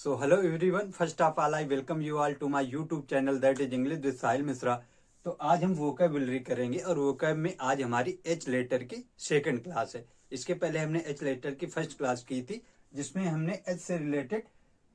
So hello everyone. First of all, I welcome you all to my YouTube channel that is English with साहिल मिश्रा। तो आज हम vocabulary करेंगे और vocab में आज हमारी एच लेटर की सेकंड क्लास है। इसके पहले हमने एच लेटर की फर्स्ट क्लास की थी जिसमें हमने एच से रिलेटेड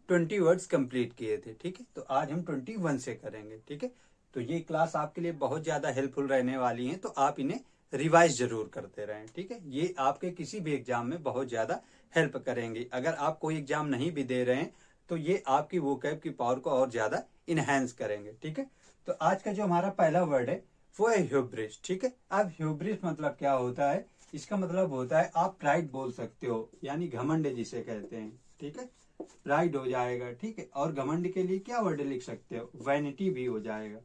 20 वर्ड्स कंप्लीट किए थे। ठीक है, तो आज हम 21 से करेंगे। ठीक है, तो ये क्लास आपके लिए बहुत ज़्यादा हेल्पफुल रहने वाली है, तो आप इन्हें रिवाइज जरूर करते रहें। ठीक है, ये आपके किसी भी एग्जाम में बहुत ज़्यादा हेल्प करेंगी। अगर आप कोई एग्जाम नहीं भी दे रहे हैं तो ये आपकी वोकैब की पावर को और ज्यादा इनहेंस करेंगे। ठीक है, तो आज का जो हमारा पहला वर्ड है वो है ह्यूब्रिस। ठीक है, अब ह्यूब्रिस मतलब क्या होता है? इसका मतलब होता है आप प्राइड बोल सकते हो, यानी घमंड जिसे कहते हैं। ठीक है, प्राइड हो जाएगा। ठीक है, और घमंड के लिए क्या वर्ड लिख सकते हो? वैनिटी भी हो जाएगा।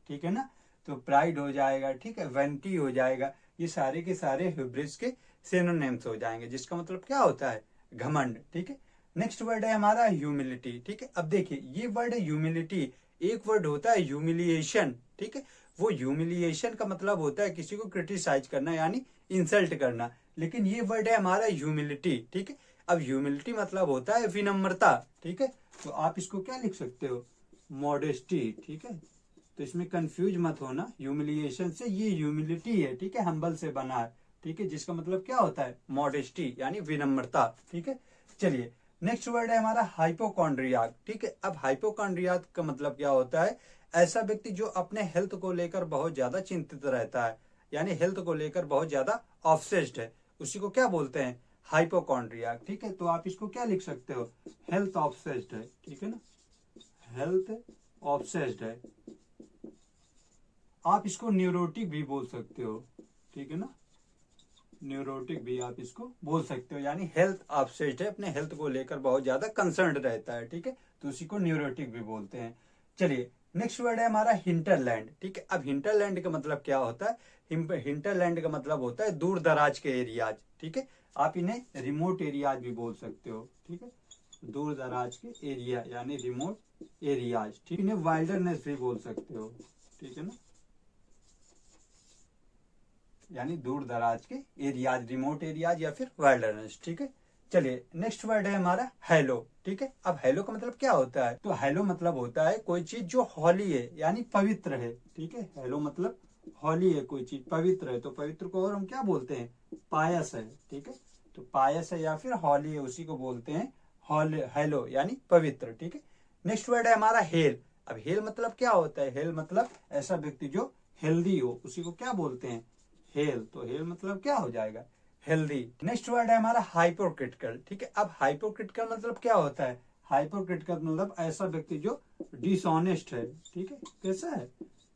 ठीक है ना, तो प्राइड हो जाएगा। ठीक है, वैनिटी हो जाएगा। ये सारे के सारे ह्यूब्रिस के सिनोनिम्स हो जाएंगे, जिसका मतलब क्या होता है? घमंड। ठीक है, नेक्स्ट वर्ड है हमारा ह्यूमिलिटी। ठीक है, अब देखिए ये वर्ड है ह्यूमिलिटी, एक वर्ड होता है ह्यूमिलिएशन। ठीक है, वो ह्यूमिलिएशन का मतलब होता है किसी को क्रिटिसाइज करना यानी इंसल्ट करना, लेकिन ये वर्ड है हमारा ह्यूमिलिटी। ठीक है, अब ह्यूमिलिटी मतलब होता है विनम्रता। ठीक है, तो आप इसको क्या लिख सकते हो? मॉडेस्टी। ठीक है, तो इसमें कंफ्यूज मत होना, ह्यूमिलिएशन से ये ह्यूमिलिटी है। ठीक है, हम्बल से बना है। ठीक है, जिसका मतलब क्या होता है? मॉडेस्टी यानी विनम्रता। ठीक है, चलिए नेक्स्ट वर्ड है हमारा हाइपोकॉन्ड्रियाक। ठीक है, अब हाइपोकॉन्ड्रियाक का मतलब क्या होता है? ऐसा व्यक्ति जो अपने हेल्थ को लेकर बहुत ज्यादा चिंतित रहता है, यानी हेल्थ को लेकर बहुत ज्यादा ऑब्सेस्ड है, उसी को क्या बोलते हैं? हाइपोकॉन्ड्रियाक। ठीक है, तो आप इसको क्या लिख सकते हो? हेल्थ ऑब्सेस्ड है। ठीक है ना, हेल्थ ऑब्सेस्ड है। आप इसको न्यूरोटिक भी बोल सकते हो। ठीक है ना, न्यूरोटिक भी आप इसको बोल सकते हो, यानी हेल्थ ऑब्सेस्ड है, अपने हेल्थ को लेकर बहुत ज्यादा कंसर्न रहता है। ठीक है, तो उसी को न्यूरोटिक भी बोलते हैं। चलिए नेक्स्ट वर्ड है हमारा हिंटरलैंड। ठीक है, अब हिंटरलैंड का मतलब क्या होता है? हिंटरलैंड का मतलब होता है दूर दराज के एरियाज। ठीक है, आप इन्हें रिमोट एरियाज भी बोल सकते हो। ठीक है, दूर दराज के एरिया यानी रिमोट एरियाज। ठीक है, इन्हें वाइल्डरनेस भी बोल सकते हो। ठीक है ना, यानी दूर दराज के एरियाज, रिमोट एरियाज या फिर वाइल्डरनेस। ठीक है, चलिए नेक्स्ट वर्ड है हमारा हेलो। ठीक है, अब हेलो का मतलब क्या होता है? तो हेलो मतलब होता है कोई चीज जो हॉली है यानी पवित्र है। ठीक है, हेलो मतलब हॉली है, कोई चीज पवित्र है, तो पवित्र को और हम क्या बोलते हैं? पायस है। ठीक है, तो पायस है या फिर हॉली है, उसी को बोलते हैं हॉल हेलो यानी पवित्र। ठीक है, नेक्स्ट वर्ड है हमारा हेल। अब हेल मतलब क्या होता है? हेल मतलब ऐसा व्यक्ति जो हेल्दी हो, उसी को क्या बोलते हैं? हेल। तो हेल मतलब क्या हो जाएगा? हेल्दी। नेक्स्ट वर्ड है हमारा हाइपोक्रिटिकल। ठीक है, अब हाइपोक्रिटिकल मतलब क्या होता है? हाइपोक्रिटिकल मतलब ऐसा व्यक्ति जो डिसऑनेस्ट है। ठीक है, कैसा है?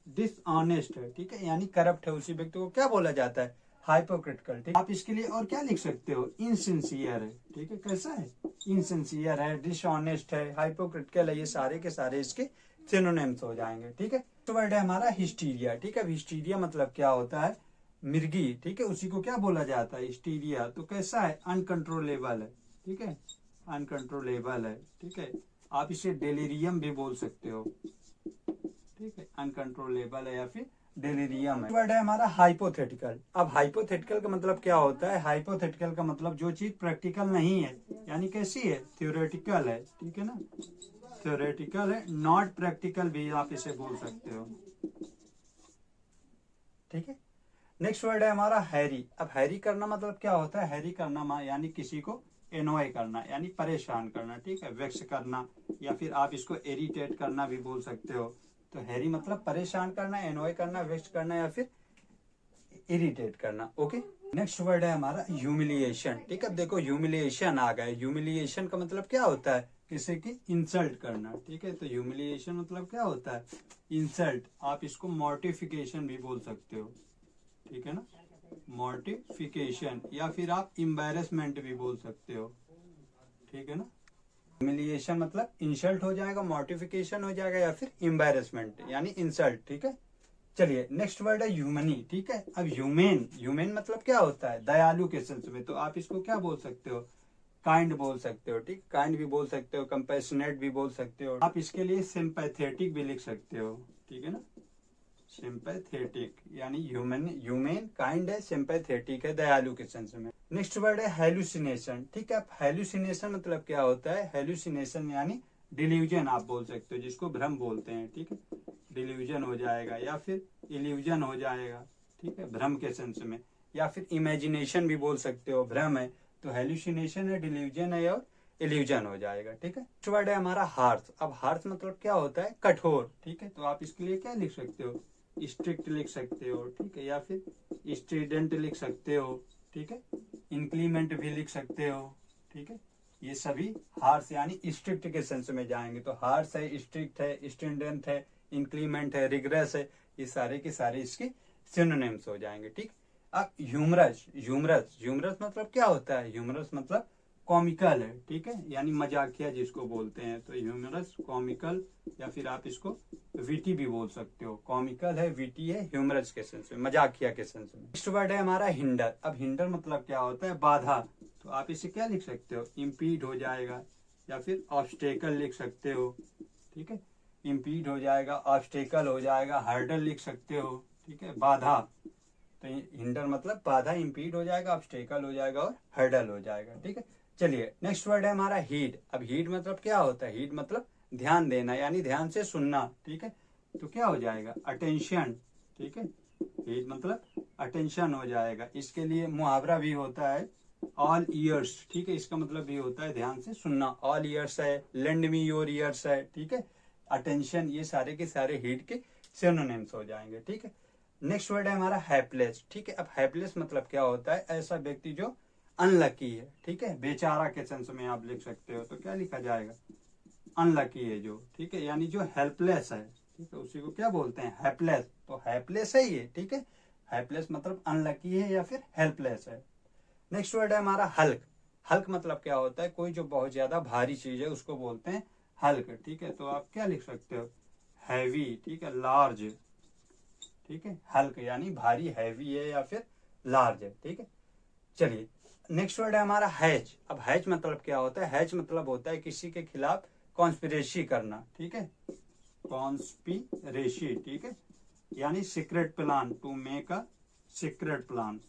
डिसऑनेस्ट है। ठीक है, यानी करप्ट है, उसी व्यक्ति को क्या बोला जाता है? हाइपोक्रिटिकल। ठीक, आप इसके लिए और क्या लिख सकते हो? इनसिंसियर है। ठीक है, कैसा है? इनसिंसियर है, डिसऑनेस्ट है, हाइपोक्रिटिकल है, ये सारे के सारे इसके सिनोनिम्स हो जाएंगे। ठीक है, तो वर्ड है हमारा हिस्टीरिया। ठीक है, हिस्टीरिया मतलब क्या होता है? मिर्गी। ठीक है, उसी को क्या बोला जाता है? हिस्टीरिया। तो कैसा है? अनकंट्रोलेबल है। ठीक है, अनकंट्रोलेबल है। ठीक है, आप इसे डेलीरियम भी बोल सकते हो। ठीक है, अनकंट्रोलेबल है या फिर डेलीरियम है। वर्ड है हमारा हाइपोथेटिकल। अब हाइपोथेटिकल का मतलब क्या होता है? हाइपोथेटिकल का मतलब जो चीज प्रैक्टिकल नहीं है, यानी कैसी है? थ्योरेटिकल है। ठीक है ना, थ्योरेटिकल है, नॉट प्रैक्टिकल भी आप इसे बोल सकते हो। ठीक है, नेक्स्ट वर्ड है हमारा हैरी। अब हैरी करना मतलब क्या होता है? हैरी करना यानी किसी को एनॉय करना, यानी परेशान करना। ठीक है, वेक्स करना, या फिर आप इसको इरिटेट करना भी बोल सकते हो। तो हैरी मतलब परेशान करना, एनॉय करना, वेक्स करना या फिर इरिटेट करना। ओके, नेक्स्ट वर्ड है हमारा ह्यूमिलिएशन। ठीक है, देखो ह्यूमिलिएशन आ गया। ह्यूमिलिएशन का मतलब क्या होता है? किसी की इंसल्ट करना। ठीक है, तो ह्यूमिलिएशन मतलब क्या होता है? इंसल्ट। आप इसको मॉर्टिफिकेशन भी बोल सकते हो। ठीक है ना, मॉर्टिफिकेशन, या फिर आप एम्बैरेसमेंट भी बोल सकते हो। ठीक है ना, ह्यूमिलिएशन मतलब इंसल्ट हो जाएगा, मॉर्टिफिकेशन हो जाएगा, या फिर एम्बैरेसमेंट यानी इंसल्ट। ठीक है, चलिए नेक्स्ट वर्ड है ह्यूमनी। ठीक है, अब ह्यूमेन, ह्यूमेन मतलब क्या होता है? दयालु के सेंस में, तो आप इसको क्या बोल सकते हो? काइंड बोल सकते हो। ठीक, काइंड भी बोल सकते हो, कंपैशनेट भी बोल सकते हो, आप इसके लिए सिंपैथेटिक भी लिख सकते हो। ठीक है ना, सिंपैथेटिक यानी ह्यूमन, ह्यूमेन काइंड है, सिंपैथेटिक है, दयालु के सेंस में। नेक्स्ट वर्ड है हेलुसिनेशन। ठीक है, हेलुसिनेशन मतलब क्या होता है? हेलुसिनेशन यानी डिल्यूजन आप बोल सकते हो, जिसको भ्रम बोलते हैं, ठीक है, डिल्यूजन हो जाएगा या फिर इल्यूजन हो जाएगा, ठीक है, भ्रम के सेंस में, या फिर इमेजिनेशन भी बोल सकते हो, भ्रम है तो हेल्यूसिनेशन है, डिल्यूजन है और इल्यूजन हो जाएगा, ठीक है। नेक्स्ट वर्ड है हमारा हार्श। अब हार्श मतलब क्या होता है, कठोर, ठीक है, तो आप इसके लिए क्या लिख सकते हो, स्ट्रिक्ट लिख सकते हो, ठीक है, या फिर स्ट्रिडेंट लिख सकते हो, ठीक है, इंक्लीमेंट भी लिख सकते हो, ठीक है। ये सभी हार्श यानी स्ट्रिक्ट के सेंस में जाएंगे, तो हार्श है, स्ट्रिक्ट है, स्ट्रिडेंट है, इंक्लीमेंट है, रिग्रेस है, ये सारे के सारे इसके सिनोनिम्स हो जाएंगे, ठीक। अब ह्यूमरस, ह्यूमरस, ह्यूमरस मतलब क्या होता है, ह्यूमरस मतलब कॉमिकल है, ठीक है, यानी मजाकिया जिसको बोलते हैं, तो ह्यूमरस, कॉमिकल, या फिर आप इसको विटी भी बोल सकते हो, कॉमिकल है, विटी है, ह्यूमरस के सेंस में, मजाकिया के सेंस में। नेक्स्ट वर्ड है हमारा हिंडर। अब हिंडर मतलब क्या होता है, बाधा, तो आप इसे क्या लिख सकते हो, इम्पीड हो जाएगा, या फिर ऑब्स्टेकल लिख सकते हो, ठीक है, इम्पीड हो जाएगा, ऑब्स्टेकल हो जाएगा, हर्डल लिख सकते हो, ठीक है, बाधा, तो हिंडर मतलब बाधा, इम्पीड हो जाएगा, ऑब्स्टेकल हो जाएगा और हर्डल हो जाएगा, ठीक है। चलिए नेक्स्ट वर्ड है हमारा हीड। अब हीड मतलब क्या होता है, हीड मतलब ध्यान देना यानी ध्यान से सुनना, ठीक है, तो क्या हो जाएगा, अटेंशन, ठीक है, हीड मतलब अटेंशन हो जाएगा। इसके लिए मुहावरा भी होता है, ऑल ईयर्स, ठीक है, इसका मतलब भी होता है ध्यान से सुनना, ऑल ईयर्स है, लेंड मी योर ईयर्स है, ठीक है, अटेंशन, ये सारे के सारे हीड के सिनोनिम्स हो जाएंगे, ठीक है। नेक्स्ट वर्ड है हमारा हैप्लेस, ठीक है। अब हैप्लेस मतलब क्या होता है, ऐसा व्यक्ति जो अनलकी है, ठीक है, बेचारा के सेंस में आप लिख सकते हो, तो क्या लिखा जाएगा, अनलकी है जो, ठीक है, यानी जो हेल्पलेस है, ठीक है, उसी को क्या बोलते हैं, हेल्पलेस, तो हेल्पलेस है ये, ठीक है, हेल्पलेस मतलब अनलकी है या फिर हेल्पलेस है। नेक्स्ट वर्ड है हमारा हल्क। हल्क मतलब क्या होता है, कोई जो बहुत ज्यादा भारी चीज है उसको बोलते हैं हल्क, ठीक है, तो आप क्या लिख सकते हो, हैवी, ठीक है, लार्ज, ठीक है, हल्क यानी भारी, हैवी है या फिर लार्ज है, ठीक है। चलिए नेक्स्ट वर्ड है हमारा हैज। अब हैज मतलब क्या होता है, हैज मतलब होता है किसी के खिलाफ कॉन्स्पिरेसी करना, ठीक है, कॉन्स्पिरेसी, ठीक है, यानी secret plan, to make a secret plan,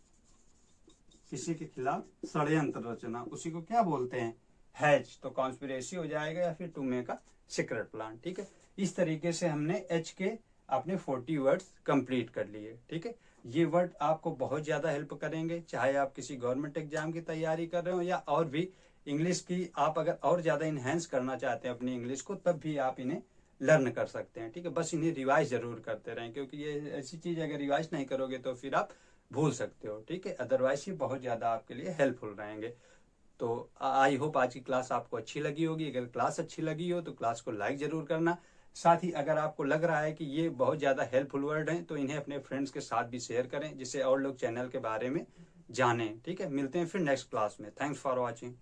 किसी के खिलाफ षड्यंत्र रचना, उसी को क्या बोलते हैं, हैज, तो कॉन्स्पिरेसी हो जाएगा या फिर to make a secret plan, ठीक है। इस तरीके से हमने एच के अपने 40 वर्ड्स कंप्लीट कर लिए, ठीक है। ये वर्ड आपको बहुत ज्यादा हेल्प करेंगे, चाहे आप किसी गवर्नमेंट एग्जाम की तैयारी कर रहे हो या और भी इंग्लिश की आप अगर और ज्यादा इनहेंस करना चाहते हैं अपनी इंग्लिश को, तब भी आप इन्हें लर्न कर सकते हैं, ठीक है। बस इन्हें रिवाइज जरूर करते रहें, क्योंकि ये ऐसी चीज अगर रिवाइज नहीं करोगे तो फिर आप भूल सकते हो, ठीक है, अदरवाइज ये बहुत ज्यादा आपके लिए हेल्पफुल रहेंगे। तो आई होप आज की क्लास आपको अच्छी लगी होगी। अगर क्लास अच्छी लगी हो तो क्लास को लाइक जरूर करना। साथ ही अगर आपको लग रहा है कि ये बहुत ज्यादा हेल्पफुल वर्ड हैं तो इन्हें अपने फ्रेंड्स के साथ भी शेयर करें, जिससे और लोग चैनल के बारे में जानें, ठीक है। मिलते हैं फिर नेक्स्ट क्लास में। Thanks for watching.